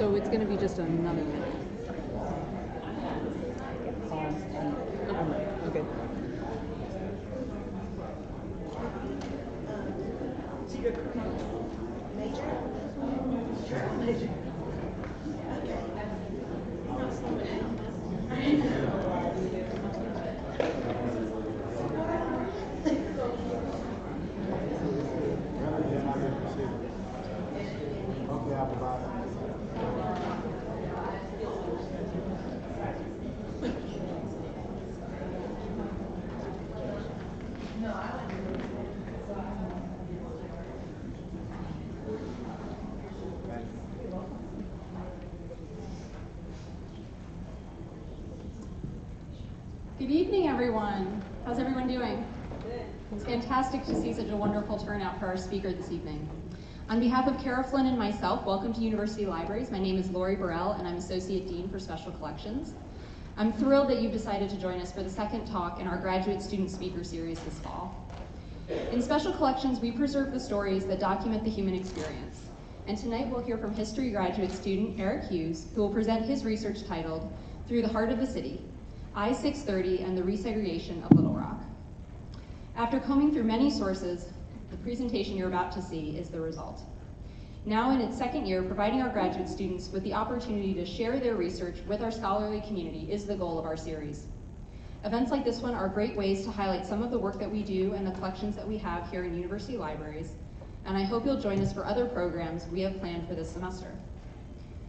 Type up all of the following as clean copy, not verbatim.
So it's going to be just another minute. Okay. Good evening, everyone. How's everyone doing? It's fantastic to see such a wonderful turnout for our speaker this evening. On behalf of Kara Flynn and myself, welcome to University Libraries. My name is Lori Burrell, and I'm Associate Dean for Special Collections. I'm thrilled that you've decided to join us for the second talk in our Graduate Student Speaker Series this fall. In Special Collections, we preserve the stories that document the human experience. And tonight we'll hear from history graduate student Airic Hughes, who will present his research titled Through the Heart of the City, I-630 and the Re-segregation of Little Rock. After combing through many sources, the presentation you're about to see is the result. Now in its second year, providing our graduate students with the opportunity to share their research with our scholarly community is the goal of our series. Events like this one are great ways to highlight some of the work that we do and the collections that we have here in University Libraries, and I hope you'll join us for other programs we have planned for this semester.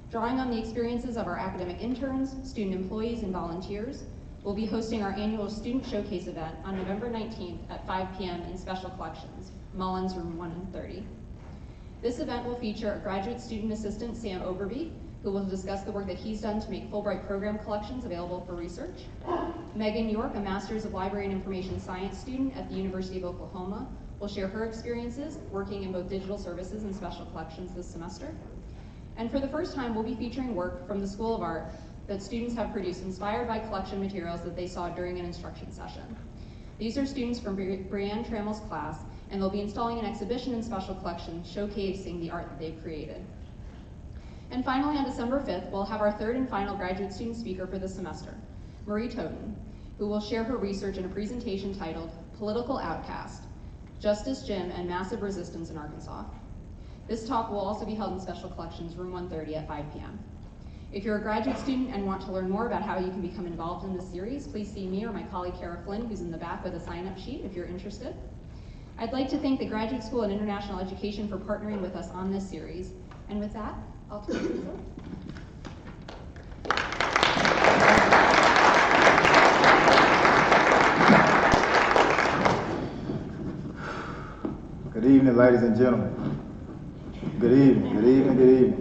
Drawing on the experiences of our academic interns, student employees, and volunteers, we'll be hosting our annual Student Showcase event on November 19th at 5 p.m. in Special Collections, Mullins, room 130. This event will feature graduate student assistant Sam Overby, who will discuss the work that he's done to make Fulbright program collections available for research. Megan York, a Master's of Library and Information Science student at the University of Oklahoma, will share her experiences working in both digital services and special collections this semester. And for the first time, we'll be featuring work from the School of Art that students have produced inspired by collection materials that they saw during an instruction session. These are students from Brianne Trammell's class, and they'll be installing an exhibition in Special Collections showcasing the art that they've created. And finally, on December 5th, we'll have our third and final graduate student speaker for the semester, Marie Toten, who will share her research in a presentation titled Political Outcast, Justice Jim and Massive Resistance in Arkansas. This talk will also be held in Special Collections, room 130 at 5 p.m. If you're a graduate student and want to learn more about how you can become involved in this series, please see me or my colleague Kara Flynn, who's in the back with a sign-up sheet if you're interested. I'd like to thank the Graduate School and International Education for partnering with us on this series. And with that, I'll turn it over. Good evening, ladies and gentlemen. Good evening, good evening, good evening.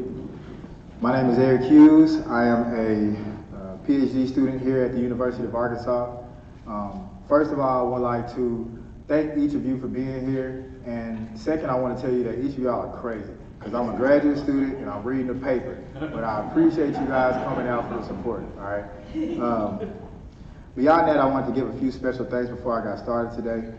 My name is Airic Hughes. I am a PhD student here at the University of Arkansas. First of all, I would like to thank each of you for being here. And second, I want to tell you that each of y'all are crazy, because I'm a graduate student and I'm reading the paper. But I appreciate you guys coming out for the support, all right? Beyond that, I want to give a few special thanks before I got started today.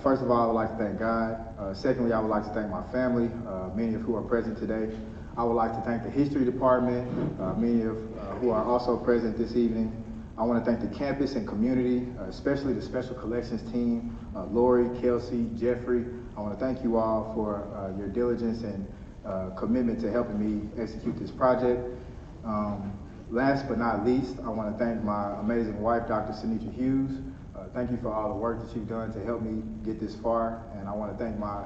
First of all, I would like to thank God. Secondly, I would like to thank my family, many of who are present today. I would like to thank the history department, many of who are also present this evening. I want to thank the campus and community, especially the special collections team, Lori, Kelsey, Jeffrey. I want to thank you all for your diligence and commitment to helping me execute this project. Last but not least, I want to thank my amazing wife, Dr. Sanitra Hughes. Thank you for all the work that you've done to help me get this far. And I want to thank my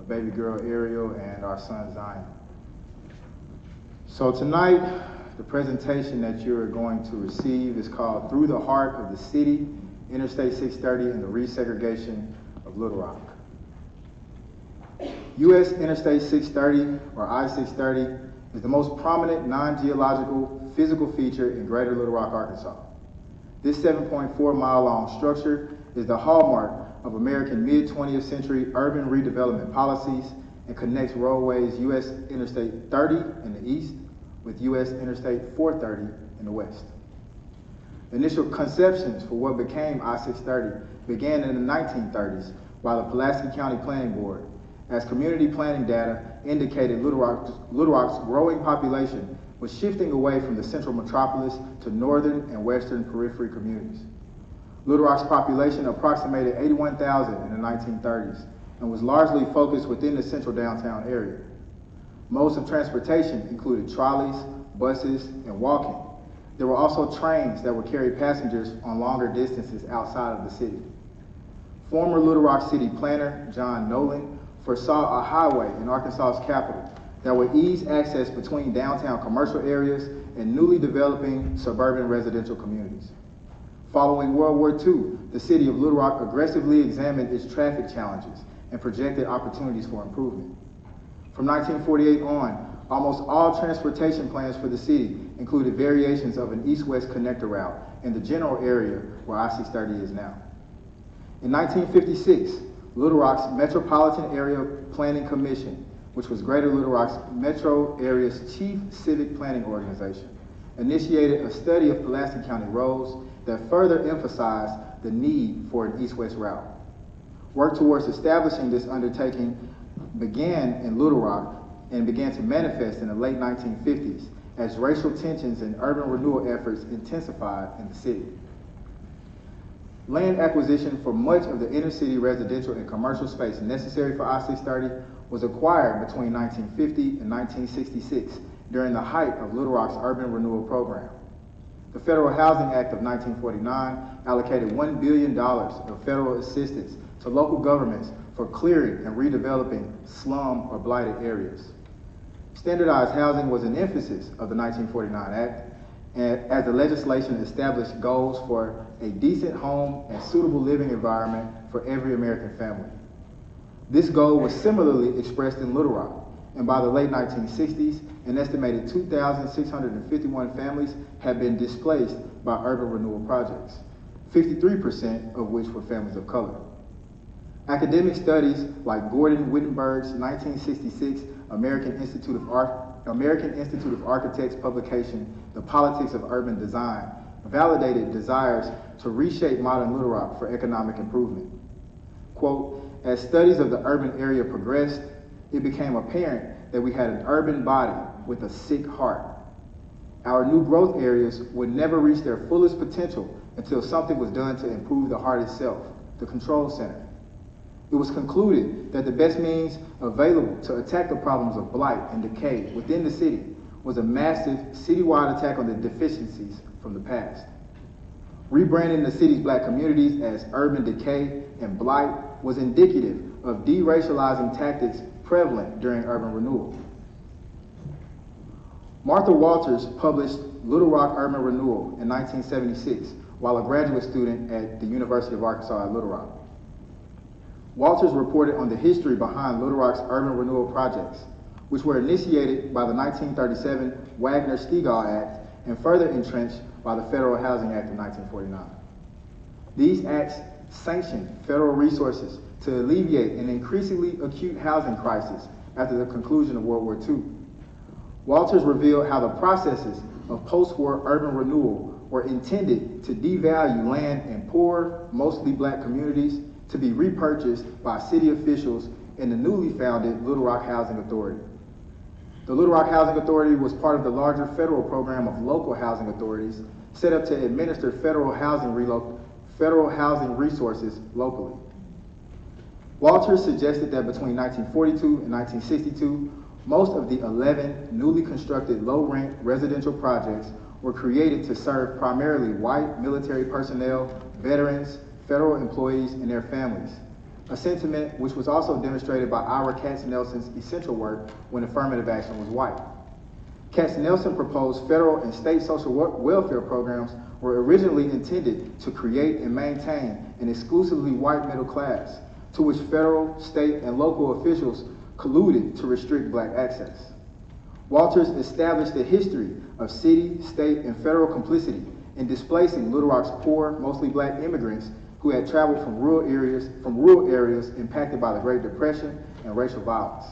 baby girl, Ariel, and our son, Zion. So tonight, the presentation that you're going to receive is called Through the Heart of the City, Interstate 630 and the Re-segregation of Little Rock. U.S. Interstate 630, or I-630, is the most prominent non-geological physical feature in Greater Little Rock, Arkansas. This 7.4-mile-long structure is the hallmark of American mid-20th century urban redevelopment policies and connects roadways U.S. Interstate 30 in the east with U.S. Interstate 430 in the west. The initial conceptions for what became I-630 began in the 1930s by the Pulaski County Planning Board, as community planning data indicated Little Rock's growing population was shifting away from the central metropolis to northern and western periphery communities. Little Rock's population approximated 81,000 in the 1930s and was largely focused within the central downtown area. Modes of transportation included trolleys, buses, and walking. There were also trains that would carry passengers on longer distances outside of the city. Former Little Rock City planner John Nolan foresaw a highway in Arkansas's capital that would ease access between downtown commercial areas and newly developing suburban residential communities. Following World War II, the city of Little Rock aggressively examined its traffic challenges and projected opportunities for improvement. From 1948 on, almost all transportation plans for the city included variations of an east-west connector route in the general area where I-630 is now. In 1956, Little Rock's Metropolitan Area Planning Commission, which was Greater Little Rock's metro area's chief civic planning organization, initiated a study of Pulaski County roads that further emphasized the need for an east-west route. Work towards establishing this undertaking began in Little Rock and began to manifest in the late 1950s as racial tensions and urban renewal efforts intensified in the city. Land acquisition for much of the inner city residential and commercial space necessary for I-630 was acquired between 1950 and 1966 during the height of Little Rock's urban renewal program. The Federal Housing Act of 1949 allocated $1 billion of federal assistance to local governments for clearing and redeveloping slum or blighted areas. Standardized housing was an emphasis of the 1949 Act, as the legislation established goals for a decent home and suitable living environment for every American family. This goal was similarly expressed in Little Rock, and by the late 1960s, an estimated 2,651 families had been displaced by urban renewal projects, 53% of which were families of color. Academic studies like Gordon Wittenberg's 1966 American Institute of Architects publication, The Politics of Urban Design, validated desires to reshape modern Little Rock for economic improvement. Quote, as studies of the urban area progressed, it became apparent that we had an urban body with a sick heart. Our new growth areas would never reach their fullest potential until something was done to improve the heart itself, the control center. It was concluded that the best means available to attack the problems of blight and decay within the city was a massive citywide attack on the deficiencies from the past. Rebranding the city's black communities as urban decay and blight was indicative of deracializing tactics prevalent during urban renewal. Martha Walters published Little Rock Urban Renewal in 1976 while a graduate student at the University of Arkansas at Little Rock. Walters reported on the history behind Little Rock's urban renewal projects, which were initiated by the 1937 Wagner-Stegall Act and further entrenched by the Federal Housing Act of 1949. These acts sanctioned federal resources to alleviate an increasingly acute housing crisis after the conclusion of World War II. Walters revealed how the processes of post-war urban renewal were intended to devalue land in poor, mostly black communities to be repurchased by city officials in the newly founded Little Rock Housing Authority. The Little Rock Housing Authority was part of the larger federal program of local housing authorities set up to administer federal housing resources locally. Walters suggested that between 1942 and 1962, most of the 11 newly constructed low-rent residential projects were created to serve primarily white military personnel, veterans, federal employees, and their families, a sentiment which was also demonstrated by Ira Katznelson's essential work when affirmative action was white. Katznelson proposed federal and state social welfare programs were originally intended to create and maintain an exclusively white middle class, to which federal, state, and local officials colluded to restrict black access. Walters established a history of city, state, and federal complicity in displacing Little Rock's poor, mostly black immigrants who had traveled from rural areas impacted by the Great Depression and racial violence.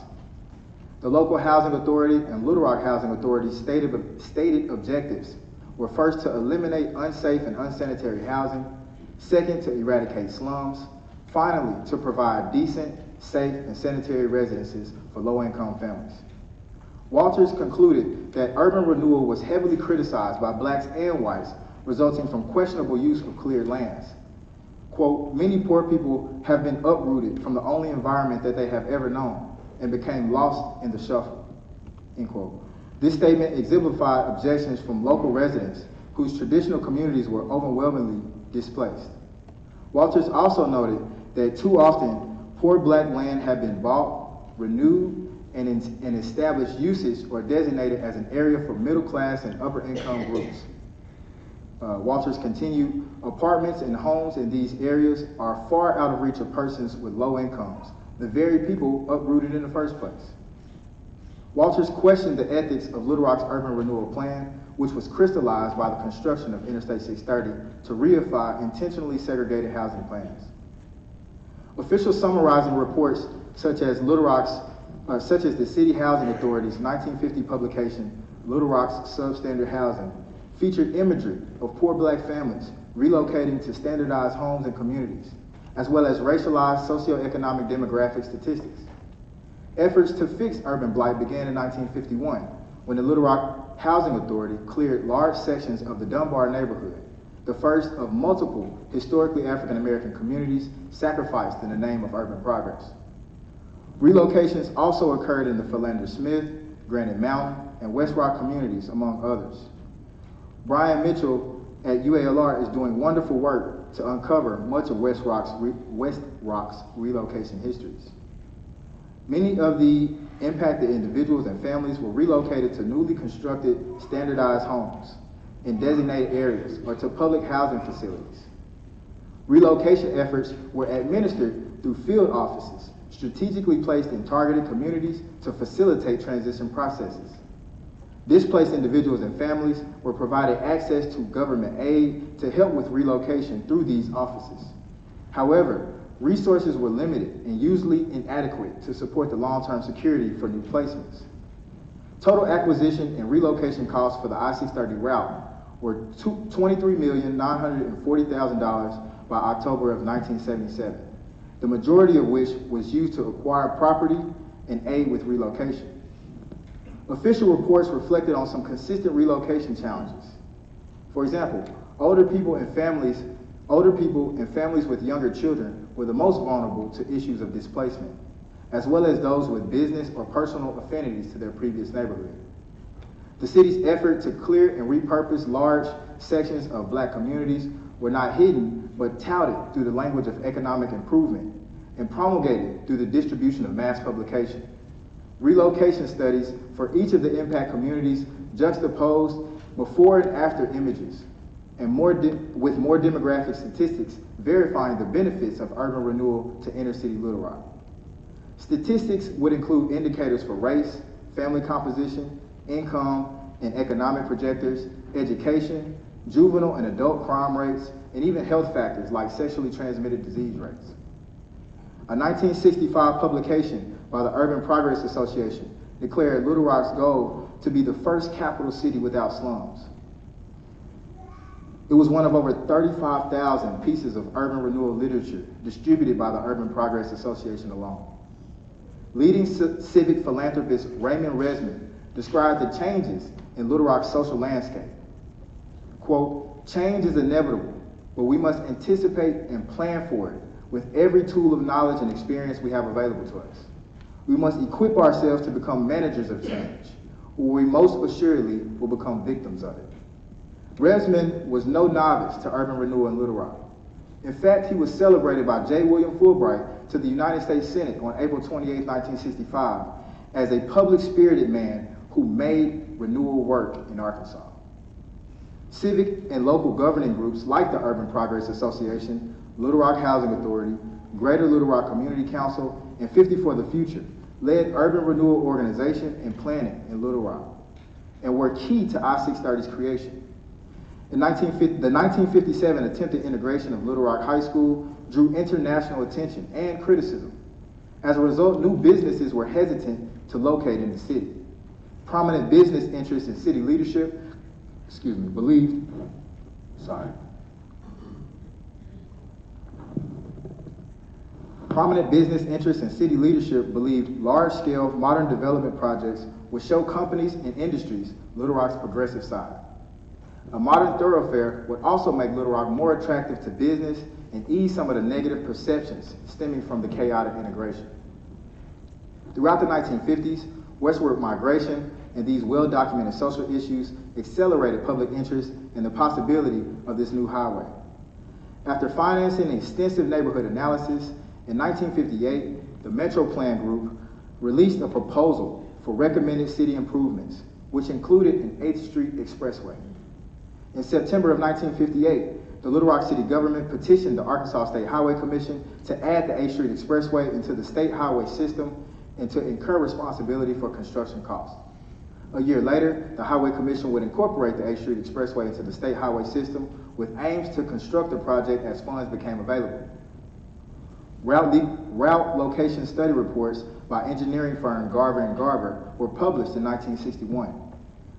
The local housing authority and Little Rock Housing Authority stated objectives were first to eliminate unsafe and unsanitary housing, second to eradicate slums, finally to provide decent, safe, and sanitary residences for low-income families. Walters concluded that urban renewal was heavily criticized by blacks and whites, resulting from questionable use of cleared lands. Quote, many poor people have been uprooted from the only environment that they have ever known and became lost in the shuffle, end quote. This statement exemplified objections from local residents whose traditional communities were overwhelmingly displaced. Walters also noted that too often, poor black land had been bought, renewed, and established usage or designated as an area for middle class and upper income groups. Walters continued, apartments and homes in these areas are far out of reach of persons with low incomes, the very people uprooted in the first place. Walters questioned the ethics of Little Rock's urban renewal plan, which was crystallized by the construction of Interstate 630 to reify intentionally segregated housing plans. Official summarizing reports such as the City Housing Authority's 1950 publication, Little Rock's Substandard Housing, featured imagery of poor black families relocating to standardized homes and communities, as well as racialized socioeconomic demographic statistics. Efforts to fix urban blight began in 1951, when the Little Rock Housing Authority cleared large sections of the Dunbar neighborhood, the first of multiple historically African American communities sacrificed in the name of urban progress. Relocations also occurred in the Philander Smith, Granite Mountain, and West Rock communities, among others. Brian Mitchell at UALR is doing wonderful work to uncover much of West Rock's relocation histories. Many of the impacted individuals and families were relocated to newly constructed standardized homes in designated areas or to public housing facilities. Relocation efforts were administered through field offices, strategically placed in targeted communities to facilitate transition processes. Displaced individuals and families were provided access to government aid to help with relocation through these offices. However, resources were limited and usually inadequate to support the long-term security for new placements. Total acquisition and relocation costs for the I-630 route were $23,940,000 by October of 1977, the majority of which was used to acquire property and aid with relocation. Official reports reflected on some consistent relocation challenges. For example, older people and families with younger children were the most vulnerable to issues of displacement, as well as those with business or personal affinities to their previous neighborhood. The city's effort to clear and repurpose large sections of black communities were not hidden, but touted through the language of economic improvement and promulgated through the distribution of mass publication. Relocation studies for each of the impact communities juxtaposed before and after images, and with more demographic statistics verifying the benefits of urban renewal to inner city Little Rock. Statistics would include indicators for race, family composition, income, and economic projectors, education, juvenile and adult crime rates, and even health factors like sexually transmitted disease rates. A 1965 publication by the Urban Progress Association declared Little Rock's goal to be the first capital city without slums. It was one of over 35,000 pieces of urban renewal literature distributed by the Urban Progress Association alone. Leading civic philanthropist Raymond Resman described the changes in Little Rock's social landscape. Quote, change is inevitable, but we must anticipate and plan for it with every tool of knowledge and experience we have available to us. We must equip ourselves to become managers of change, or we most assuredly will become victims of it. Resman was no novice to urban renewal in Little Rock. In fact, he was celebrated by J. William Fulbright to the United States Senate on April 28, 1965, as a public-spirited man who made renewal work in Arkansas. Civic and local governing groups like the Urban Progress Association, Little Rock Housing Authority, Greater Little Rock Community Council, and 50 for the Future led urban renewal organization and planning in Little Rock, and were key to I-630's creation. The 1957 attempted integration of Little Rock High School drew international attention and criticism. As a result, new businesses were hesitant to locate in the city. Prominent business interests in city leadership, believed large-scale modern development projects would show companies and industries Little Rock's progressive side. A modern thoroughfare would also make Little Rock more attractive to business and ease some of the negative perceptions stemming from the chaotic integration. Throughout the 1950s, westward migration and these well-documented social issues accelerated public interest in the possibility of this new highway. After financing extensive neighborhood analysis, in 1958, the Metro Plan Group released a proposal for recommended city improvements, which included an 8th Street Expressway. In September of 1958, the Little Rock City government petitioned the Arkansas State Highway Commission to add the 8th Street Expressway into the state highway system and to incur responsibility for construction costs. A year later, the Highway Commission would incorporate the 8th Street Expressway into the state highway system with aims to construct the project as funds became available. Route location study reports by engineering firm Garver & Garver were published in 1961.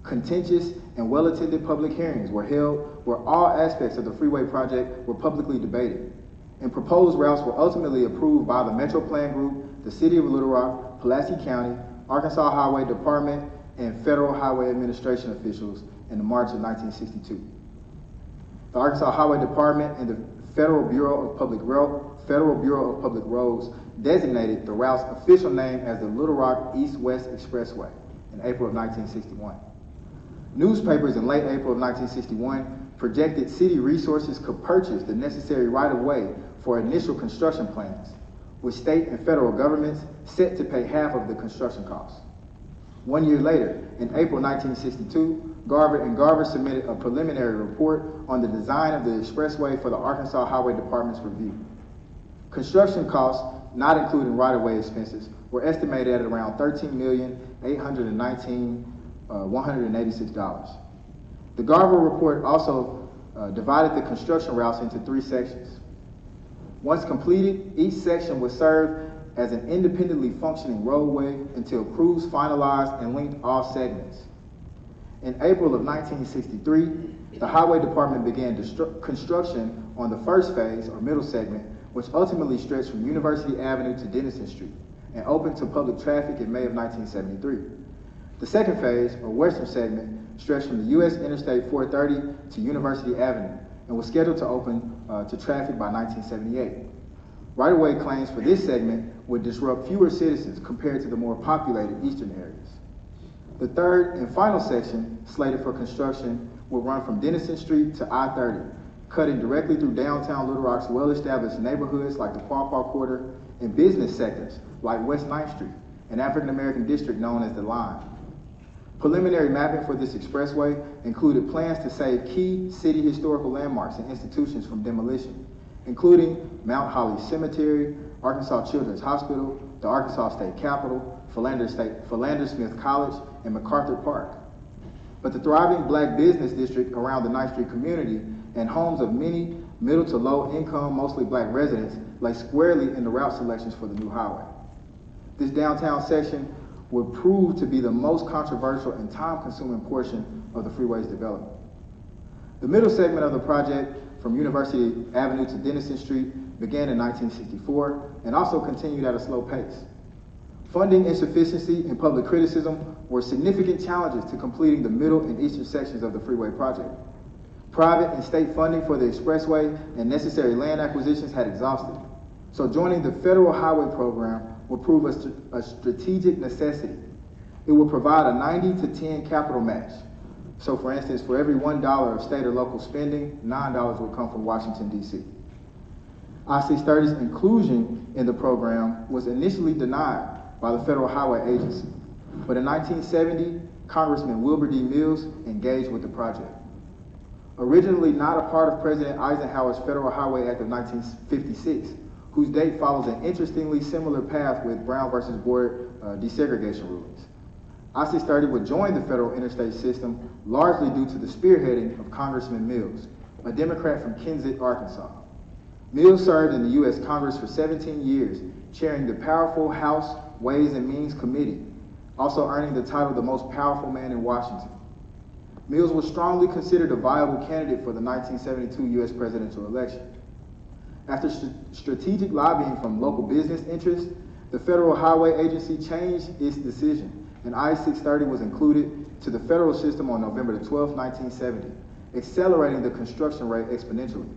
Contentious and well-attended public hearings were held where all aspects of the freeway project were publicly debated, and proposed routes were ultimately approved by the Metro Plan Group, the City of Little Rock, Pulaski County, Arkansas Highway Department, and Federal Highway Administration officials in the March of 1962. The Arkansas Highway Department and the Federal Bureau of Public Roads designated the route's official name as the Little Rock East-West Expressway in April of 1961. Newspapers in late April of 1961 projected city resources could purchase the necessary right-of-way for initial construction plans, with state and federal governments set to pay half of the construction costs. 1 year later, in April 1962, Garver & Garver submitted a preliminary report on the design of the expressway for the Arkansas Highway Department's review. Construction costs, not including right-of-way expenses, were estimated at around $13,819,186. The Garver report also divided the construction routes into 3 sections. Once completed, each section would serve as an independently functioning roadway until crews finalized and linked all segments. In April of 1963, the Highway Department began construction on the first phase, or middle segment, which ultimately stretched from University Avenue to Denison Street and opened to public traffic in May of 1973. The second phase, or western segment, stretched from the U.S. Interstate 430 to University Avenue and was scheduled to open to traffic by 1978. Right-of-way claims for this segment would disrupt fewer citizens compared to the more populated eastern areas. The third and final section, slated for construction, would run from Denison Street to I-30, cutting directly through downtown Little Rock's well-established neighborhoods like the Quapaw Quarter and business sectors like West 9th Street, an African-American district known as the Line. Preliminary mapping for this expressway included plans to save key city historical landmarks and institutions from demolition, including Mount Holly Cemetery, Arkansas Children's Hospital, the Arkansas State Capitol, Philander Smith College, and MacArthur Park. But the thriving black business district around the 9th Street community and homes of many middle to low income, mostly black residents lay squarely in the route selections for the new highway. This downtown section would prove to be the most controversial and time-consuming portion of the freeway's development. The middle segment of the project, from University Avenue to Denison Street, began in 1964 and also continued at a slow pace. Funding insufficiency and public criticism were significant challenges to completing the middle and eastern sections of the freeway project. Private and state funding for the expressway and necessary land acquisitions had exhausted, so joining the federal highway program would prove a strategic necessity. It would provide a 90-to-10 capital match. So for instance, for every $1 of state or local spending, $9 would come from Washington, D.C. I-630's inclusion in the program was initially denied by the Federal Highway Agency, but in 1970, Congressman Wilbur D. Mills engaged with the project. Originally not a part of President Eisenhower's Federal Highway Act of 1956, whose date follows an interestingly similar path with Brown versus Board desegregation rulings. I-630 would join the federal interstate system largely due to the spearheading of Congressman Mills, a Democrat from Kensett, Arkansas. Mills served in the U.S. Congress for 17 years, chairing the powerful House Ways and Means Committee, also earning the title the most powerful man in Washington. Mills was strongly considered a viable candidate for the 1972 U.S. presidential election. After strategic lobbying from local business interests, the Federal Highway Agency changed its decision, and I-630 was included to the federal system on November 12, 1970, accelerating the construction rate exponentially.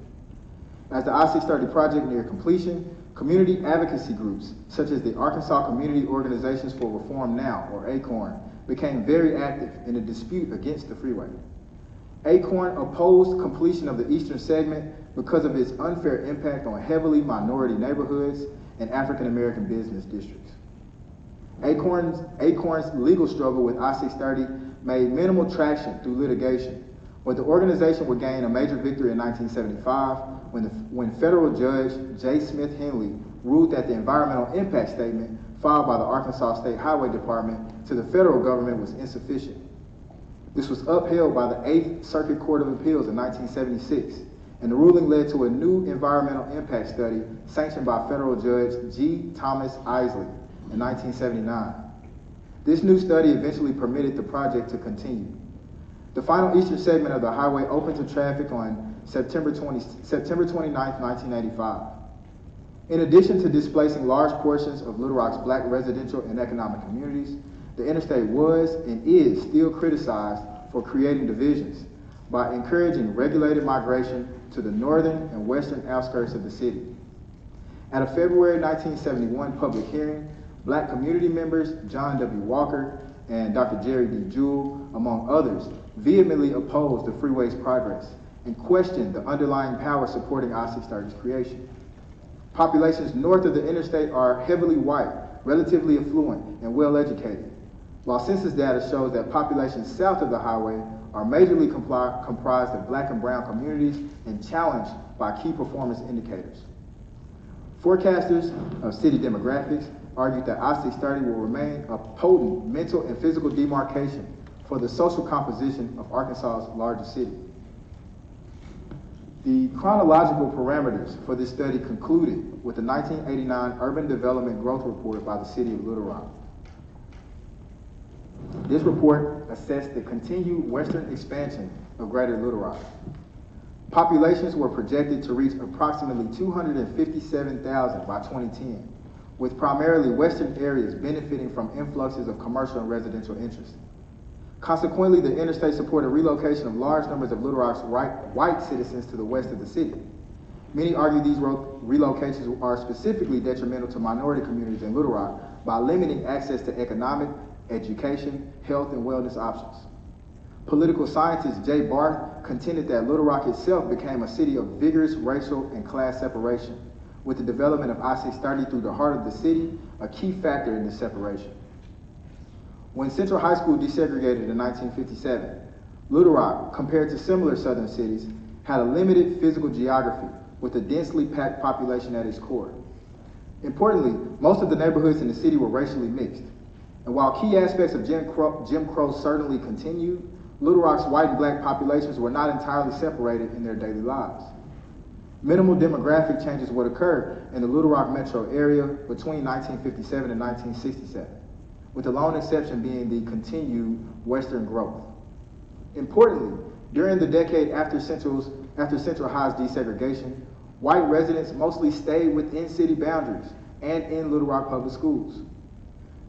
As the I-630 project neared completion, community advocacy groups, such as the Arkansas Community Organizations for Reform Now, or ACORN, became very active in a dispute against the freeway. ACORN opposed completion of the eastern segment because of its unfair impact on heavily minority neighborhoods and African American business districts. ACORN's legal struggle with I-630 made minimal traction through litigation, but the organization would gain a major victory in 1975 when federal judge J. Smith Henley ruled that the environmental impact statement filed by the Arkansas State Highway Department to the federal government was insufficient. This was upheld by the 8th Circuit Court of Appeals in 1976, and the ruling led to a new environmental impact study sanctioned by federal judge G. Thomas Isley in 1979. This new study eventually permitted the project to continue. The final eastern segment of the highway opened to traffic on September 29, 1985. In addition to displacing large portions of Little Rock's black residential and economic communities, the interstate was and is still criticized for creating divisions by encouraging regulated migration to the northern and western outskirts of the city. At a February 1971 public hearing, black community members John W. Walker and Dr. Jerry D. Jewell, among others, vehemently opposed the freeway's progress and questioned the underlying power supporting I-630's creation. Populations north of the interstate are heavily white, relatively affluent, and well-educated, while census data shows that populations south of the highway are majorly comprised of black and brown communities and challenged by key performance indicators. Forecasters of city demographics argued that I-630 will remain a potent mental and physical demarcation for the social composition of Arkansas's largest city. The chronological parameters for this study concluded with the 1989 Urban Development Growth Report by the City of Little Rock. This report assessed the continued western expansion of Greater Little Rock. Populations were projected to reach approximately 257,000 by 2010, with primarily western areas benefiting from influxes of commercial and residential interest. Consequently, the interstate supported relocation of large numbers of Little Rock's white citizens to the west of the city. Many argue these relocations are specifically detrimental to minority communities in Little Rock by limiting access to economic, education, health, and wellness options. Political scientist Jay Barth contended that Little Rock itself became a city of vigorous racial and class separation, with the development of I-630 through the heart of the city a key factor in this separation. When Central High School desegregated in 1957, Little Rock, compared to similar southern cities, had a limited physical geography with a densely packed population at its core. Importantly, most of the neighborhoods in the city were racially mixed. And while key aspects of Jim Crow certainly continued, Little Rock's white and black populations were not entirely separated in their daily lives. Minimal demographic changes would occur in the Little Rock metro area between 1957 and 1967, with the lone exception being the continued western growth. Importantly, during the decade after Central High's desegregation, white residents mostly stayed within city boundaries and in Little Rock public schools.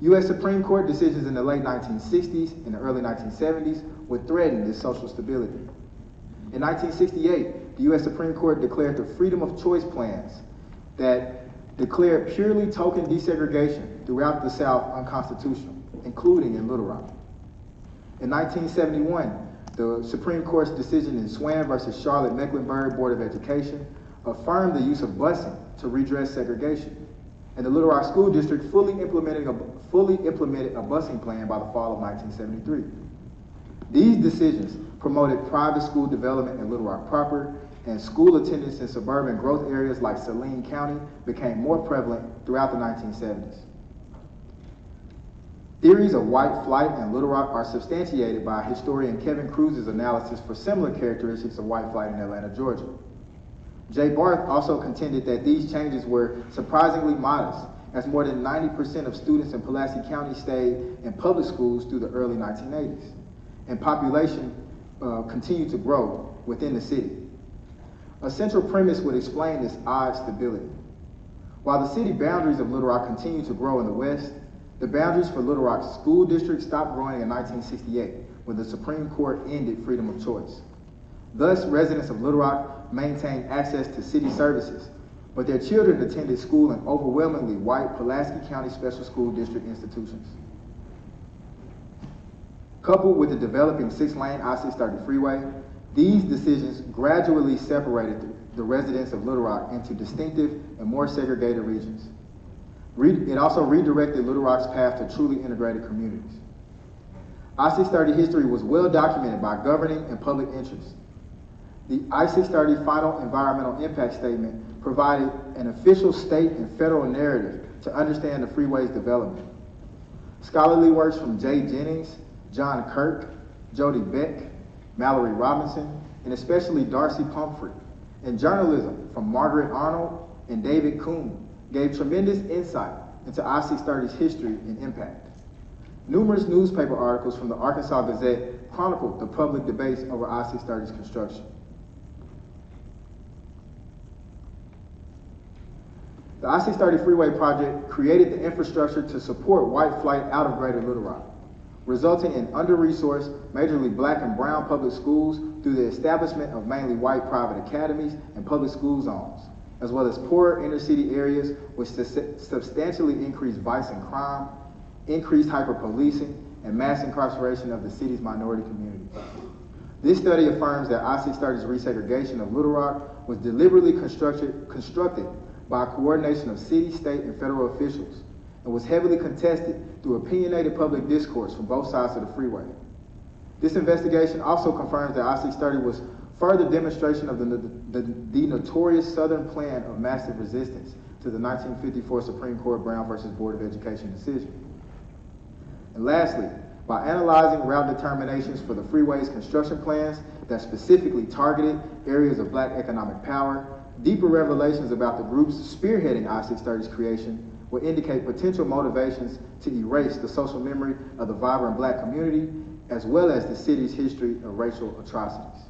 U.S. Supreme Court decisions in the late 1960s and the early 1970s would threaten this social stability. In 1968, the U.S. Supreme Court declared the freedom of choice plans that declared purely token desegregation throughout the South unconstitutional, including in Little Rock. In 1971, the Supreme Court's decision in Swan versus Charlotte-Mecklenburg Board of Education affirmed the use of busing to redress segregation, and the Little Rock School District fully implemented a busing plan by the fall of 1973. These decisions promoted private school development in Little Rock proper and school attendance in suburban growth areas like Saline County became more prevalent throughout the 1970s. Theories of white flight in Little Rock are substantiated by historian Kevin Cruz's analysis for similar characteristics of white flight in Atlanta, Georgia. Jay Barth also contended that these changes were surprisingly modest, as more than 90% of students in Pulaski County stayed in public schools through the early 1980s, and population continued to grow within the city. A central premise would explain this odd stability. While the city boundaries of Little Rock continue to grow in the west, the boundaries for Little Rock's school district stopped growing in 1968 when the Supreme Court ended freedom of choice. Thus, residents of Little Rock maintained access to city services, but their children attended school in overwhelmingly white Pulaski County Special School District institutions. Coupled with the developing 6-lane I-630 freeway, these decisions gradually separated the residents of Little Rock into distinctive and more segregated regions. It also redirected Little Rock's path to truly integrated communities. I-630 history was well documented by governing and public interest. The I-630 final environmental impact statement provided an official state and federal narrative to understand the freeway's development. Scholarly works from Jay Jennings, John Kirk, Jody Beck, Mallory Robinson, and especially Darcy Pumphrey, and journalism from Margaret Arnold and David Kuhn gave tremendous insight into I-630's history and impact. Numerous newspaper articles from the Arkansas Gazette chronicled the public debates over I-630's construction. The I-630 freeway project created the infrastructure to support white flight out of Greater Little Rock, resulting in under-resourced, majorly black and brown public schools through the establishment of mainly white private academies and public school zones, as well as poorer inner-city areas which substantially increased vice and crime, increased hyper-policing, and mass incarceration of the city's minority communities. This study affirms that I-630's resegregation of Little Rock was deliberately constructed by a coordination of city, state, and federal officials, and was heavily contested through opinionated public discourse from both sides of the freeway. This investigation also confirms that I-630 was further demonstration of the notorious Southern plan of massive resistance to the 1954 Supreme Court Brown versus Board of Education decision. And lastly, by analyzing route determinations for the freeway's construction plans that specifically targeted areas of black economic power, deeper revelations about the groups spearheading I-630's creation will indicate potential motivations to erase the social memory of the vibrant black community, as well as the city's history of racial atrocities.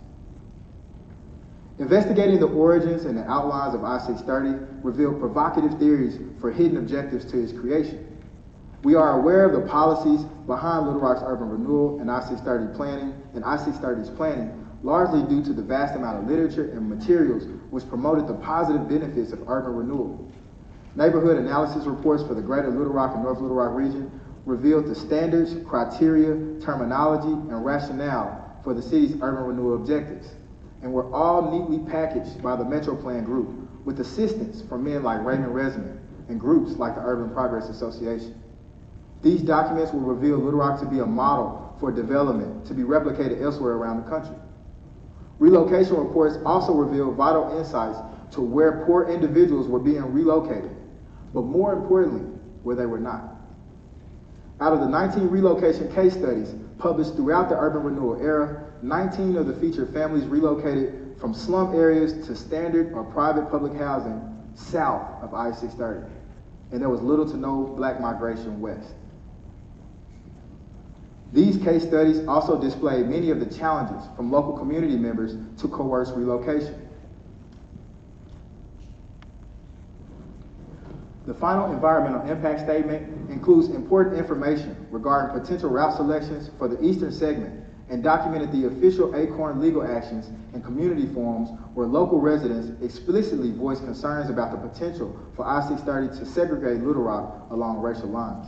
Investigating the origins and the outlines of I-630 revealed provocative theories for hidden objectives to its creation. We are aware of the policies behind Little Rock's urban renewal and I-630 planning and I-630's planning, largely due to the vast amount of literature and materials which promoted the positive benefits of urban renewal. Neighborhood analysis reports for the Greater Little Rock and North Little Rock region revealed the standards, criteria, terminology, and rationale for the city's urban renewal objectives, and were all neatly packaged by the Metro Plan Group with assistance from men like Raymond Resnick and groups like the Urban Progress Association. These documents will reveal Little Rock to be a model for development to be replicated elsewhere around the country. Relocation reports also reveal vital insights to where poor individuals were being relocated, but more importantly, where they were not. Out of the 19 relocation case studies published throughout the urban renewal era, 19 of the featured families relocated from slum areas to standard or private public housing south of I-630, and there was little to no black migration west. These case studies also display many of the challenges from local community members to coerce relocation. The final environmental impact statement includes important information regarding potential route selections for the eastern segment and documented the official ACORN legal actions and community forums where local residents explicitly voiced concerns about the potential for I-630 to segregate Little Rock along racial lines.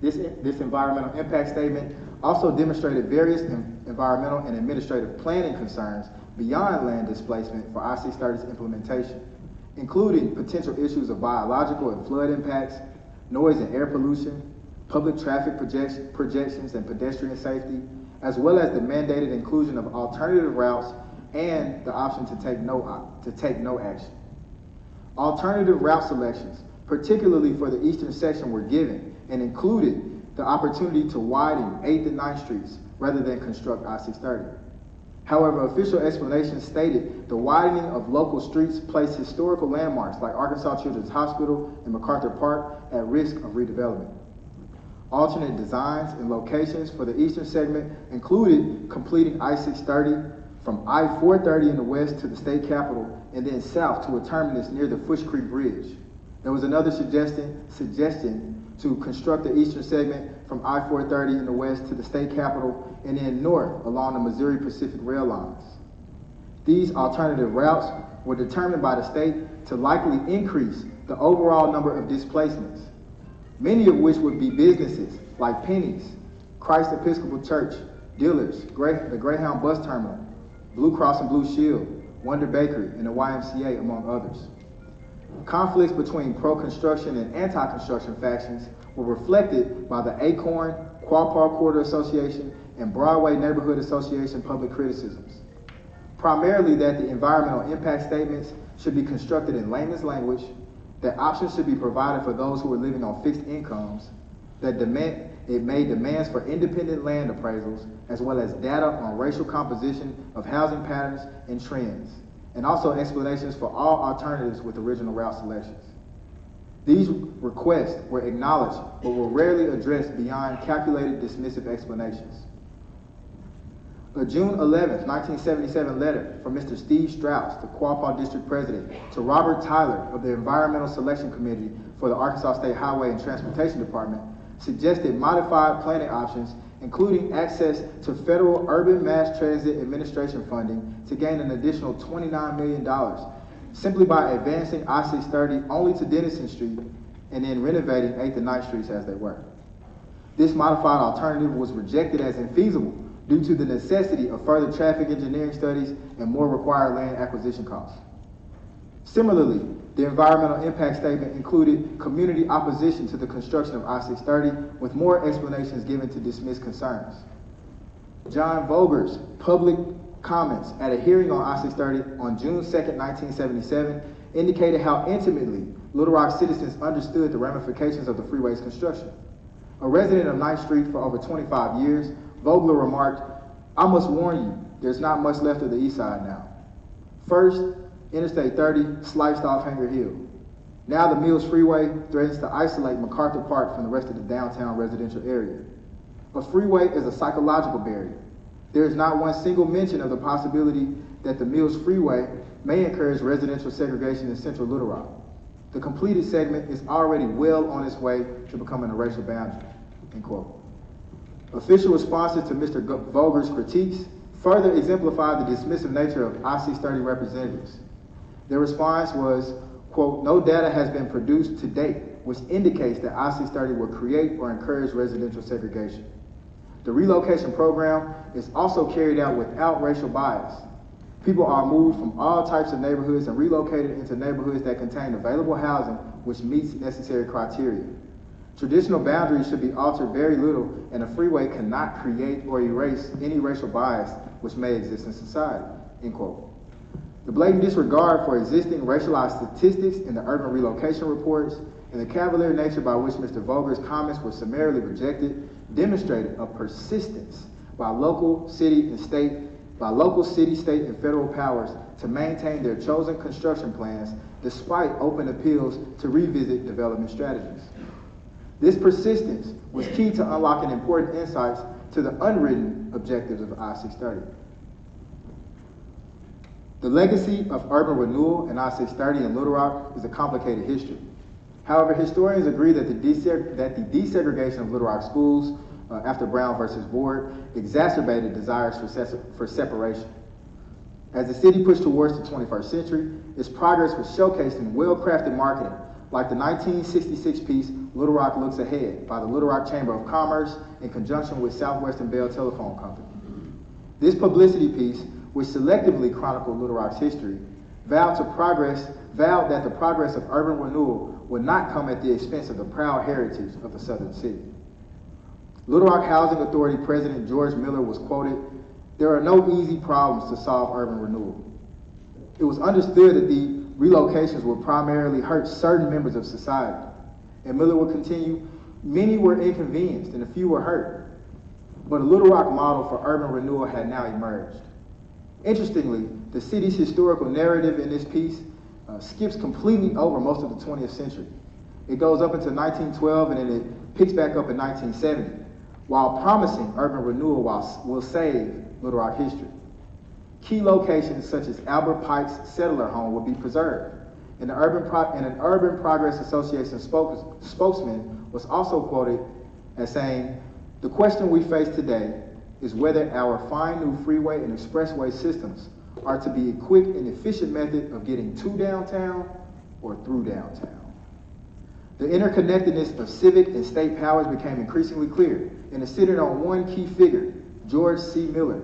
This environmental impact statement also demonstrated various environmental and administrative planning concerns beyond land displacement for I-630's implementation, including potential issues of biological and flood impacts, noise and air pollution, public traffic projections and pedestrian safety, as well as the mandated inclusion of alternative routes and the option to take no action. Alternative route selections, particularly for the eastern section, were given and included the opportunity to widen 8th and 9th Streets rather than construct I-630. However, official explanations stated the widening of local streets placed historical landmarks like Arkansas Children's Hospital and MacArthur Park at risk of redevelopment. Alternate designs and locations for the eastern segment included completing I-630 from I-430 in the west to the state capitol and then south to a terminus near the Fush Creek Bridge. There was another suggestion to construct the eastern segment from I-430 in the west to the state capitol and then north along the Missouri Pacific rail lines. These alternative routes were determined by the state to likely increase the overall number of displacements, many of which would be businesses like Penny's, Christ Episcopal Church, Dillard's, the Greyhound Bus Terminal, Blue Cross and Blue Shield, Wonder Bakery, and the YMCA, among others. Conflicts between pro-construction and anti-construction factions were reflected by the Acorn, Quapaw Quarter Association, and Broadway Neighborhood Association public criticisms. Primarily that the environmental impact statements should be constructed in layman's language, that options should be provided for those who are living on fixed incomes, that it made demands for independent land appraisals, as well as data on racial composition of housing patterns and trends, and also explanations for all alternatives with original route selections. These requests were acknowledged, but were rarely addressed beyond calculated dismissive explanations. A June 11, 1977 letter from Mr. Steve Strauss, the Quapaw District President, to Robert Tyler of the Environmental Selection Committee for the Arkansas State Highway and Transportation Department suggested modified planning options, including access to federal Urban Mass Transit Administration funding to gain an additional $29 million, simply by advancing I-630 only to Denison Street and then renovating 8th and 9th Streets as they were. This modified alternative was rejected as infeasible due to the necessity of further traffic engineering studies and more required land acquisition costs. Similarly, the environmental impact statement included community opposition to the construction of I-630, with more explanations given to dismiss concerns. John Voger's public comments at a hearing on I-630 on June 2, 1977 indicated how intimately Little Rock citizens understood the ramifications of the freeway's construction. A resident of 9th Street for over 25 years, Vogler remarked, "I must warn you, there's not much left of the east side now. First, Interstate 30 sliced off Hanger Hill. Now the Mills Freeway threatens to isolate MacArthur Park from the rest of the downtown residential area. A freeway is a psychological barrier. There is not one single mention of the possibility that the Mills Freeway may encourage residential segregation in central Little Rock. The completed segment is already well on its way to becoming a racial boundary," end quote. Official responses to Mr. Voger's critiques further exemplified the dismissive nature of I-630 representatives. Their response was, quote, "No data has been produced to date which indicates that I-630 will create or encourage residential segregation. The relocation program is also carried out without racial bias. People are moved from all types of neighborhoods and relocated into neighborhoods that contain available housing which meets necessary criteria. Traditional boundaries should be altered very little, and a freeway cannot create or erase any racial bias which may exist in society," end quote. The blatant disregard for existing racialized statistics in the urban relocation reports and the cavalier nature by which Mr. Voger's comments were summarily rejected demonstrated a persistence by local, city, state, and federal powers to maintain their chosen construction plans despite open appeals to revisit development strategies. This persistence was key to unlocking important insights to the unwritten objectives of I-630. The legacy of urban renewal and I-630 in Little Rock is a complicated history. However, historians agree that the desegregation of Little Rock schools after Brown versus Board exacerbated desires for separation. As the city pushed towards the 21st century, its progress was showcased in well-crafted marketing, like the 1966 piece Little Rock Looks Ahead by the Little Rock Chamber of Commerce in conjunction with Southwestern Bell Telephone Company. This publicity piece, which selectively chronicled Little Rock's history, vowed that the progress of urban renewal would not come at the expense of the proud heritage of the southern city. Little Rock Housing Authority President George Miller was quoted, There are no easy problems to solve urban renewal. It was understood that the relocations would primarily hurt certain members of society. And Miller would continue, many were inconvenienced and a few were hurt. But a Little Rock model for urban renewal had now emerged. Interestingly, the city's historical narrative in this piece skips completely over most of the 20th century. It goes up into 1912 and then it picks back up in 1970, while promising urban renewal will save Little Rock history. Key locations such as Albert Pike's settler home will be preserved, and an Urban Progress Association spokesman was also quoted as saying, "The question we face today is whether our fine new freeway and expressway systems are to be a quick and efficient method of getting to downtown or through downtown." The interconnectedness of civic and state powers became increasingly clear, and it centered on one key figure, George C. Miller.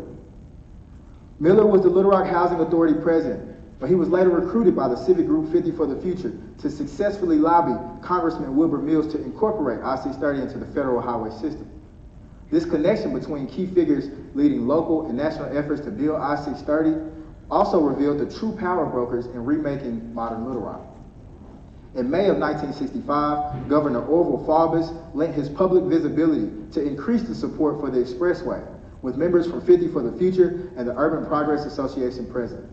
Miller was the Little Rock Housing Authority president, but he was later recruited by the civic group 50 for the Future to successfully lobby Congressman Wilbur Mills to incorporate I-630 into the federal highway system. This connection between key figures leading local and national efforts to build I-630 also revealed the true power brokers in remaking modern Little Rock. In May of 1965, Governor Orville Faubus lent his public visibility to increase the support for the expressway, with members from 50 for the Future and the Urban Progress Association present.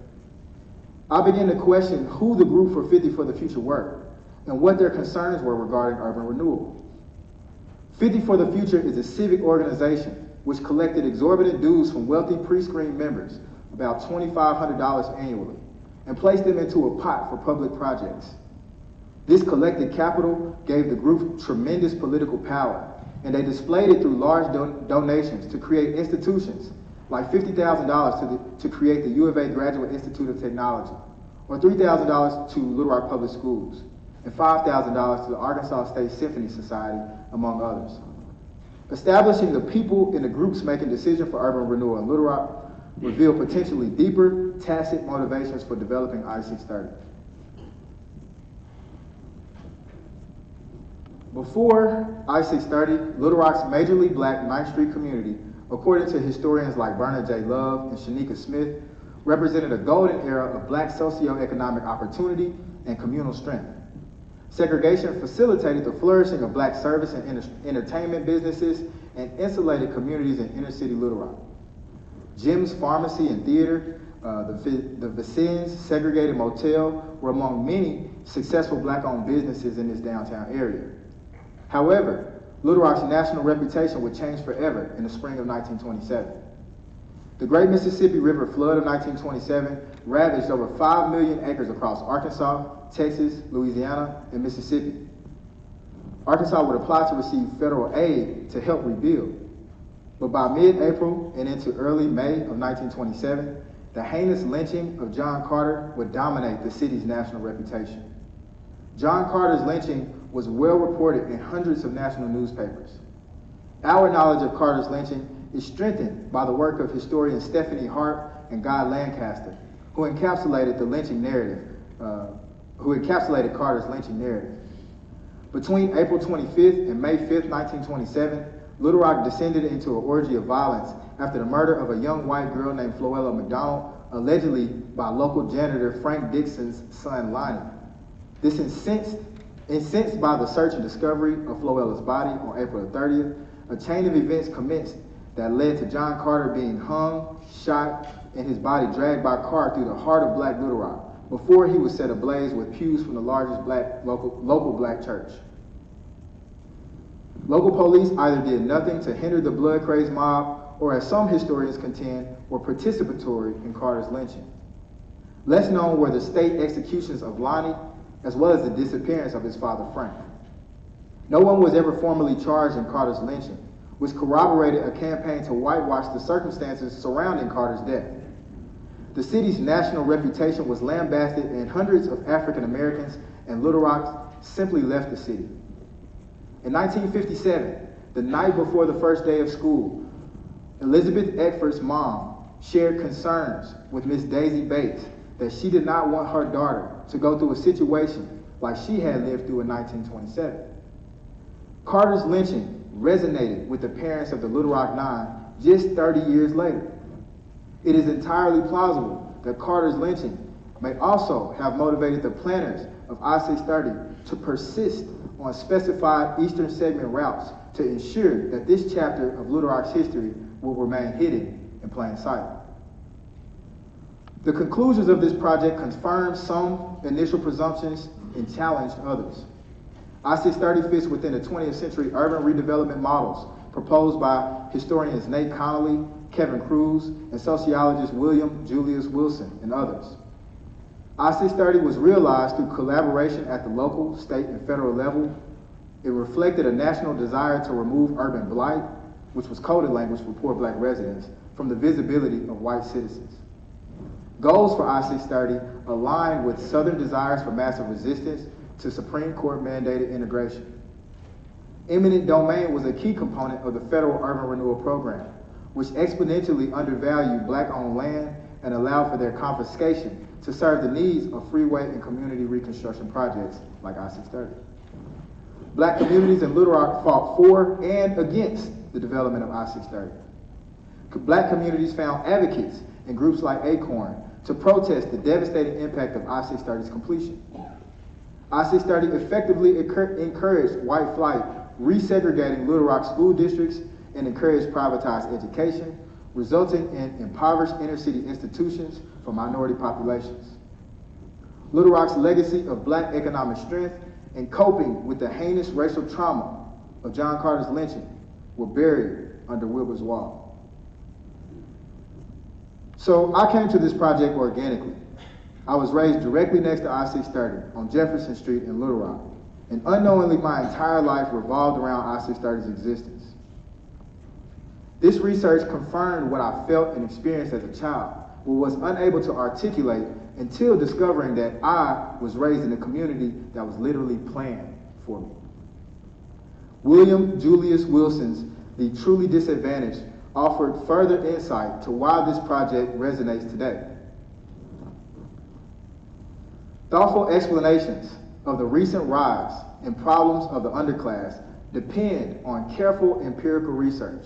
I began to question who the group for 50 for the Future were and what their concerns were regarding urban renewal. 50 for the Future is a civic organization which collected exorbitant dues from wealthy pre-screen members, about $2,500 annually, and placed them into a pot for public projects. This collected capital gave the group tremendous political power, and they displayed it through large donations to create institutions, like $50,000 to create the U of A Graduate Institute of Technology, or $3,000 to Little Rock Public Schools, and $5,000 to the Arkansas State Symphony Society, among others. Establishing the people in the groups making decisions for urban renewal in Little Rock revealed potentially deeper, tacit motivations for developing I-630. Before I-630, Little Rock's majorly black 9th Street community, according to historians like Bernard J. Love and Shanika Smith, represented a golden era of black socioeconomic opportunity and communal strength. Segregation facilitated the flourishing of black service and entertainment businesses and insulated communities in inner city Little Rock. Jim's Pharmacy and Theater, the Vicens Segregated Motel were among many successful black-owned businesses in this downtown area. However, Little Rock's national reputation would change forever in the spring of 1927. The Great Mississippi River flood of 1927 ravaged over 5 million acres across Arkansas, Texas, Louisiana, and Mississippi. Arkansas would apply to receive federal aid to help rebuild. But by mid-April and into early May of 1927, the heinous lynching of John Carter would dominate the city's national reputation. John Carter's lynching was well reported in hundreds of national newspapers. Our knowledge of Carter's lynching is strengthened by the work of historians Stephanie Hart and Guy Lancaster, who encapsulated Carter's lynching narrative. Between April 25th and May 5th, 1927, Little Rock descended into an orgy of violence after the murder of a young white girl named Floella McDonald, allegedly by local janitor Frank Dixon's son Lonnie. This incensed by the search and discovery of Floella's body on April 30th, a chain of events commenced that led to John Carter being hung, shot, and his body dragged by car through the heart of Black Little Rock before he was set ablaze with pews from the largest local black church. Local police either did nothing to hinder the blood-crazed mob, or as some historians contend, were participatory in Carter's lynching. Less known were the state executions of Lonnie, as well as the disappearance of his father Frank. No one was ever formally charged in Carter's lynching, which corroborated a campaign to whitewash the circumstances surrounding Carter's death. The city's national reputation was lambasted, and hundreds of African Americans and Little Rock simply left the city. In 1957, the night before the first day of school, Elizabeth Eckford's mom shared concerns with Miss Daisy Bates that she did not want her daughter to go through a situation like she had lived through in 1927. Carter's lynching resonated with the parents of the Little Rock Nine just 30 years later. It is entirely plausible that Carter's lynching may also have motivated the planners of I-630 to persist on specified eastern segment routes to ensure that this chapter of Little Rock's history will remain hidden in plain sight. The conclusions of this project confirm some initial presumptions and challenge others. I-630 fits within the 20th century urban redevelopment models proposed by historians Nate Connolly, Kevin Cruz, and sociologist William Julius Wilson, and others. I-630 was realized through collaboration at the local, state, and federal level. It reflected a national desire to remove urban blight, which was coded language for poor black residents, from the visibility of white citizens. Goals for I-630 align with Southern desires for massive resistance to Supreme Court mandated integration. Eminent domain was a key component of the federal urban renewal program, which exponentially undervalued black-owned land and allowed for their confiscation to serve the needs of freeway and community reconstruction projects like I-630. Black communities in Little Rock fought for and against the development of I-630. Black communities found advocates in groups like ACORN to protest the devastating impact of I-630's completion. I-630 effectively encouraged white flight, resegregating Little Rock school districts and encouraged privatized education, resulting in impoverished inner-city institutions for minority populations. Little Rock's legacy of black economic strength and coping with the heinous racial trauma of John Carter's lynching were buried under Wilbur's Wall. So I came to this project organically. I was raised directly next to I-630 on Jefferson Street in Little Rock, and unknowingly my entire life revolved around I-630's existence. This research confirmed what I felt and experienced as a child, but was unable to articulate until discovering that I was raised in a community that was literally planned for me. William Julius Wilson's The Truly Disadvantaged offered further insight to why this project resonates today. Thoughtful explanations of the recent rise and problems of the underclass depend on careful empirical research.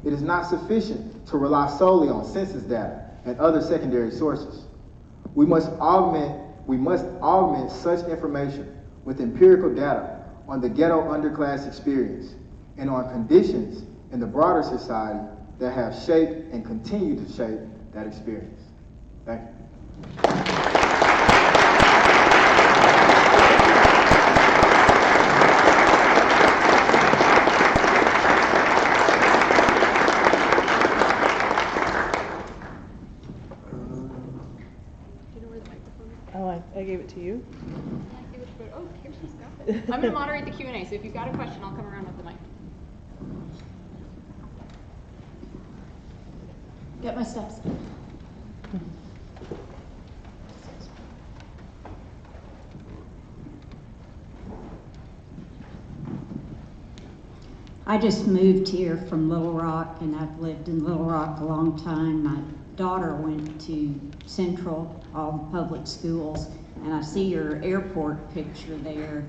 It is not sufficient to rely solely on census data and other secondary sources. We must augment such information with empirical data on the ghetto underclass experience and on conditions in the broader society that have shaped and continue to shape that experience. Thank you. I gave it to you. Oh, here she's got it. I'm going to moderate the Q&A, so if you've got a question, I'll come around with the mic. Get my steps. I just moved here from Little Rock, and I've lived in Little Rock a long time. My daughter went to Central, all the public schools, and I see your airport picture there.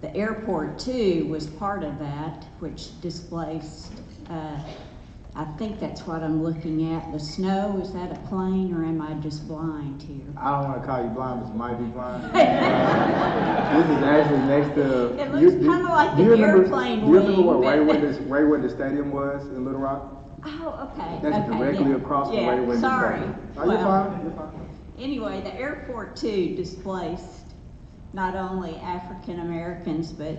The airport, too, was part of that, which displaced, I think that's what I'm looking at. The snow, is that a plane, or am I just blind here? I don't want to call you blind, but you might be blind. This is actually next to... It looks kind of like the airplane wing. Do you remember what Ray Witness Stadium was in Little Rock? Oh, okay. That's directly across from Ray Witness Sorry. Stadium. Oh, you're fine. You're fine. Anyway, the airport too displaced not only African Americans, but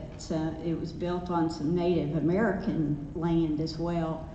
it was built on some Native American land as well.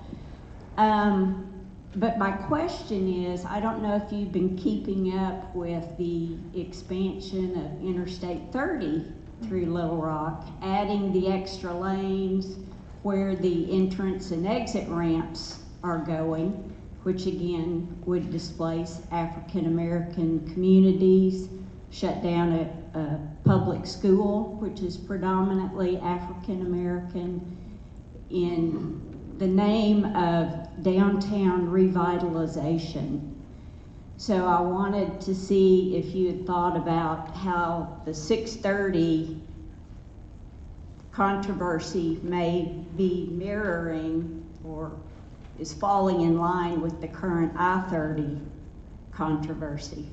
But my question is, I don't know if you've been keeping up with the expansion of Interstate 30 through Little Rock, adding the extra lanes where the entrance and exit ramps are going, which again would displace African American communities, shut down a public school, which is predominantly African American, in the name of downtown revitalization. So I wanted to see if you had thought about how the 630 controversy may be mirroring or is falling in line with the current I-30 controversy?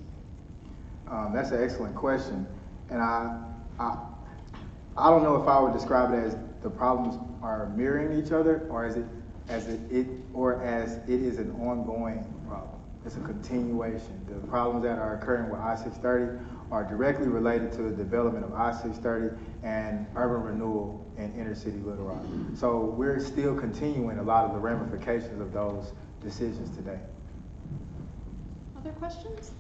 That's an excellent question, and I don't know if I would describe it as the problems are mirroring each other, or as it is an ongoing problem. It's a continuation. The problems that are occurring with I-630 are directly related to the development of I-630 and urban renewal in inner city Little Rock. So we're still continuing a lot of the ramifications of those decisions today. Other questions?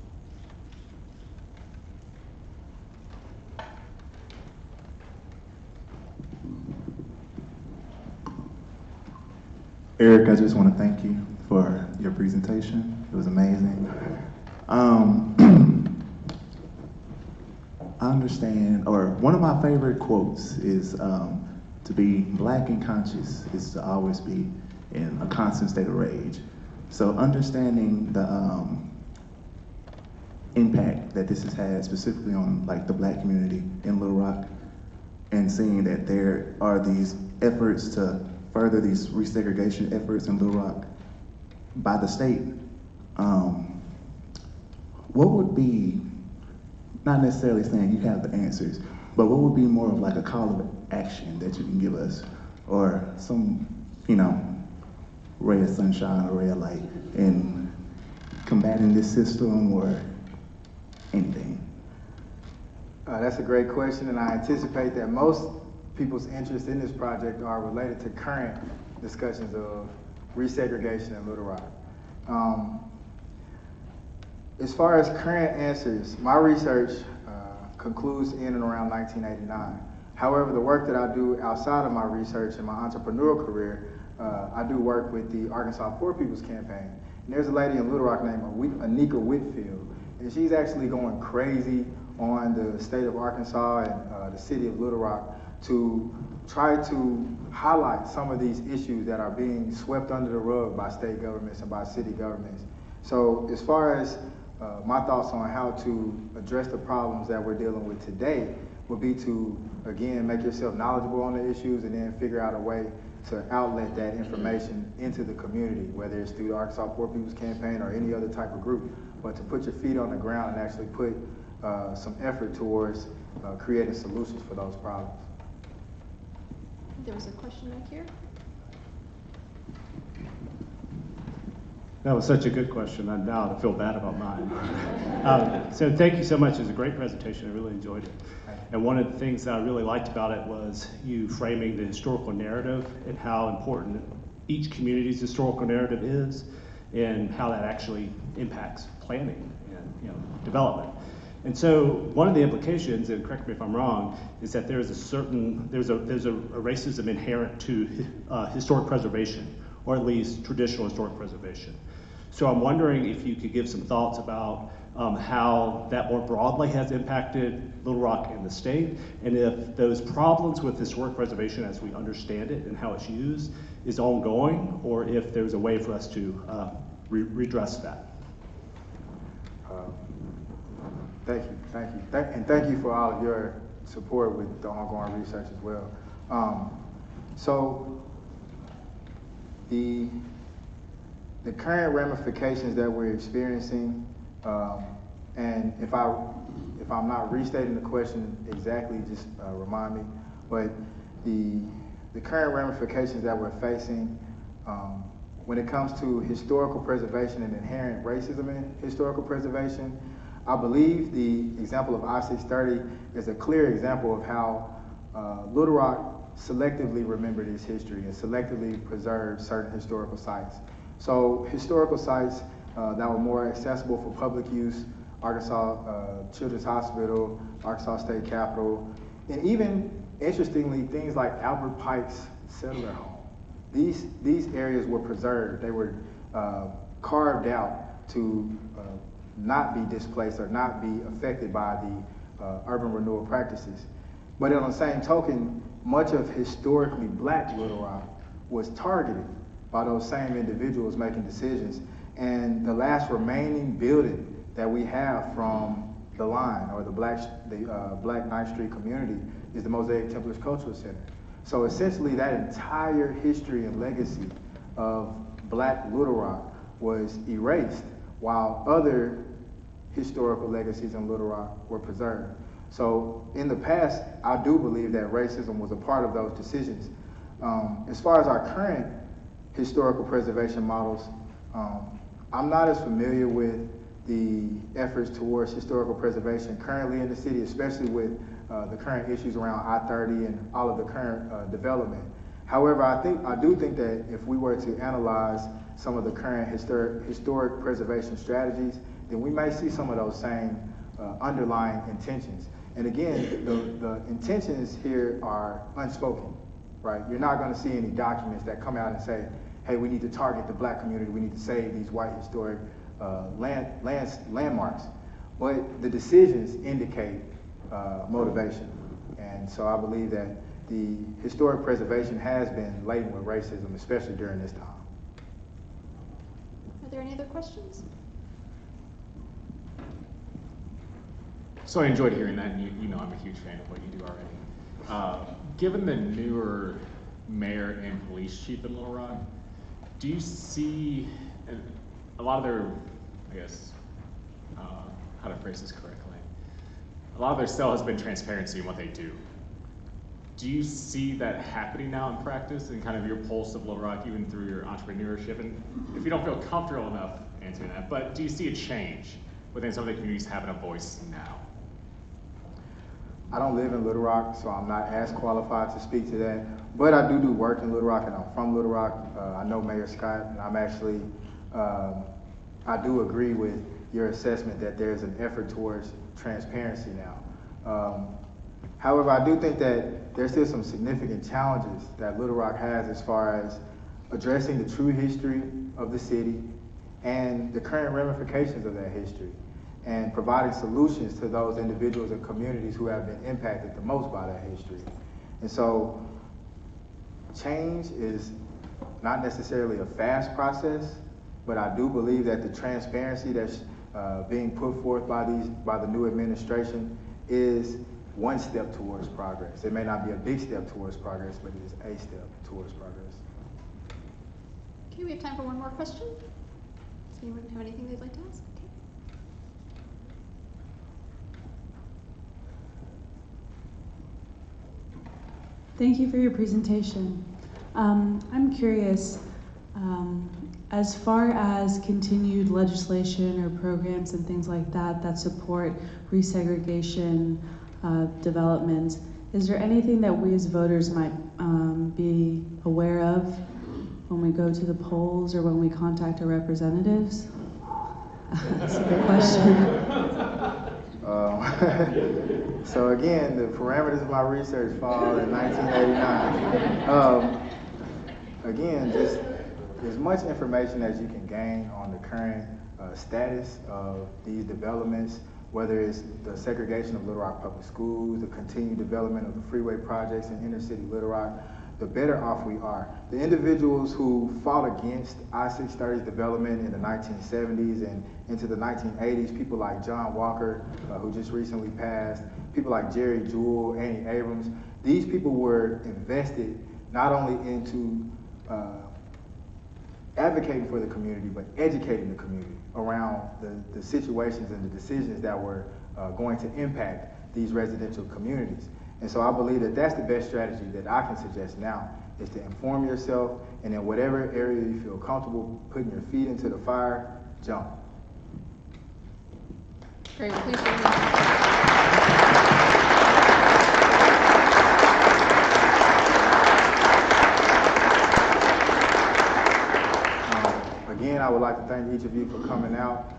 Eric, I just want to thank you for your presentation. It was amazing. I understand, or one of my favorite quotes is to be black and conscious is to always be in a constant state of rage. So understanding the impact that this has had specifically on like the black community in Little Rock, and seeing that there are these efforts to further these resegregation efforts in Little Rock by the state, what would be, not necessarily saying you have the answers, but what would be more of like a call of action that you can give us, or some, ray of sunshine or ray of light in combating this system or anything? That's a great question, and I anticipate that most people's interest in this project are related to current discussions of resegregation in Little Rock. As far as current answers, my research concludes in and around 1989. However, the work that I do outside of my research and my entrepreneurial career, I do work with the Arkansas Poor People's Campaign. And there's a lady in Little Rock named Anika Whitfield, and she's actually going crazy on the state of Arkansas and the city of Little Rock to try to highlight some of these issues that are being swept under the rug by state governments and by city governments. So as far as my thoughts on how to address the problems that we're dealing with today would be to, again, make yourself knowledgeable on the issues and then figure out a way to outlet that information into the community, whether it's through the Arkansas Poor People's Campaign or any other type of group, but to put your feet on the ground and actually put some effort towards creating solutions for those problems. There was a question back here. That was such a good question. Now I feel bad about mine. So thank you so much. It was a great presentation. I really enjoyed it. And one of the things that I really liked about it was you framing the historical narrative and how important each community's historical narrative is, and how that actually impacts planning and development. And so one of the implications, and correct me if I'm wrong, is that there's a racism inherent to historic preservation, or at least traditional historic preservation. So I'm wondering if you could give some thoughts about how that more broadly has impacted Little Rock and the state, and if those problems with historic preservation as we understand it and how it's used is ongoing, or if there's a way for us to redress that. Thank you. And thank you for all of your support with the ongoing research as well. So the current ramifications that we're experiencing, and if I'm not restating the question exactly, just remind me, but the current ramifications that we're facing when it comes to historical preservation and inherent racism in historical preservation, I believe the example of I-630 is a clear example of how Little Rock selectively remembered its history and selectively preserved certain historical sites. So historical sites that were more accessible for public use, Arkansas Children's Hospital, Arkansas State Capitol, and even, interestingly, things like Albert Pike's settler home. These areas were preserved. They were carved out to not be displaced or not be affected by the urban renewal practices. But on the same token, much of historically black Little Rock was targeted by those same individuals making decisions. And the last remaining building that we have from the line, or the Black 9th Street community, is the Mosaic Templars Cultural Center. So essentially that entire history and legacy of Black Little Rock was erased while other historical legacies in Little Rock were preserved. So in the past, I do believe that racism was a part of those decisions. As far as our current historical preservation models, I'm not as familiar with the efforts towards historical preservation currently in the city, especially with the current issues around I-30 and all of the current development. However, I do think that if we were to analyze some of the current historic preservation strategies, then we may see some of those same underlying intentions. And again, the intentions here are unspoken, right? You're not going to see any documents that come out and say, hey, we need to target the Black community, we need to save these white historic landmarks. But the decisions indicate motivation. And so I believe that the historic preservation has been laden with racism, especially during this time. Are there any other questions? So I enjoyed hearing that, and you know I'm a huge fan of what you do already. Given the newer mayor and police chief in Little Rock, do you see a lot of their, I guess, how to phrase this correctly, a lot of their sell has been transparency in what they do. Do you see that happening now in practice and kind of your pulse of Little Rock, even through your entrepreneurship? And if you don't feel comfortable enough answering that, but do you see a change within some of the communities having a voice now? I don't live in Little Rock, so I'm not as qualified to speak to that. But I do work in Little Rock, and I'm from Little Rock. I know Mayor Scott, and I'm actually, I do agree with your assessment that there's an effort towards transparency now. However, I do think that there's still some significant challenges that Little Rock has as far as addressing the true history of the city and the current ramifications of that history, and providing solutions to those individuals and communities who have been impacted the most by that history. And so change is not necessarily a fast process, but I do believe that the transparency that's being put forth by the new administration is one step towards progress. It may not be a big step towards progress, but it is a step towards progress. Okay, we have time for one more question. Does anyone have anything they'd like to ask? Okay. Thank you for your presentation. I'm curious, as far as continued legislation or programs and things like that that support resegregation development, is there anything that we as voters might be aware of when we go to the polls or when we contact our representatives? That's a good question. So again, the parameters of my research fall in 1989. Again, just as much information as you can gain on the current status of these developments, whether it's the segregation of Little Rock Public Schools, the continued development of the freeway projects in inner city Little Rock, the better off we are. The individuals who fought against I-630's development in the 1970s and into the 1980s, people like John Walker, who just recently passed, people like Jerry Jewell, Annie Abrams, these people were invested not only into advocating for the community, but educating the community around the situations and the decisions that were going to impact these residential communities. And so I believe that that's the best strategy that I can suggest now, is to inform yourself, and in whatever area you feel comfortable putting your feet into the fire, jump. Great, well, please join me. Again, I would like to thank each of you for coming out.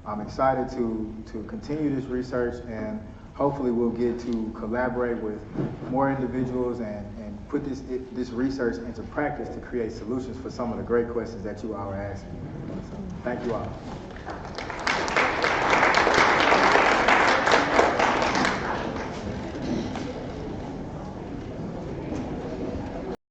I'm excited to continue this research, and hopefully we'll get to collaborate with more individuals and put this research into practice to create solutions for some of the great questions that you all are asking. So, thank you all.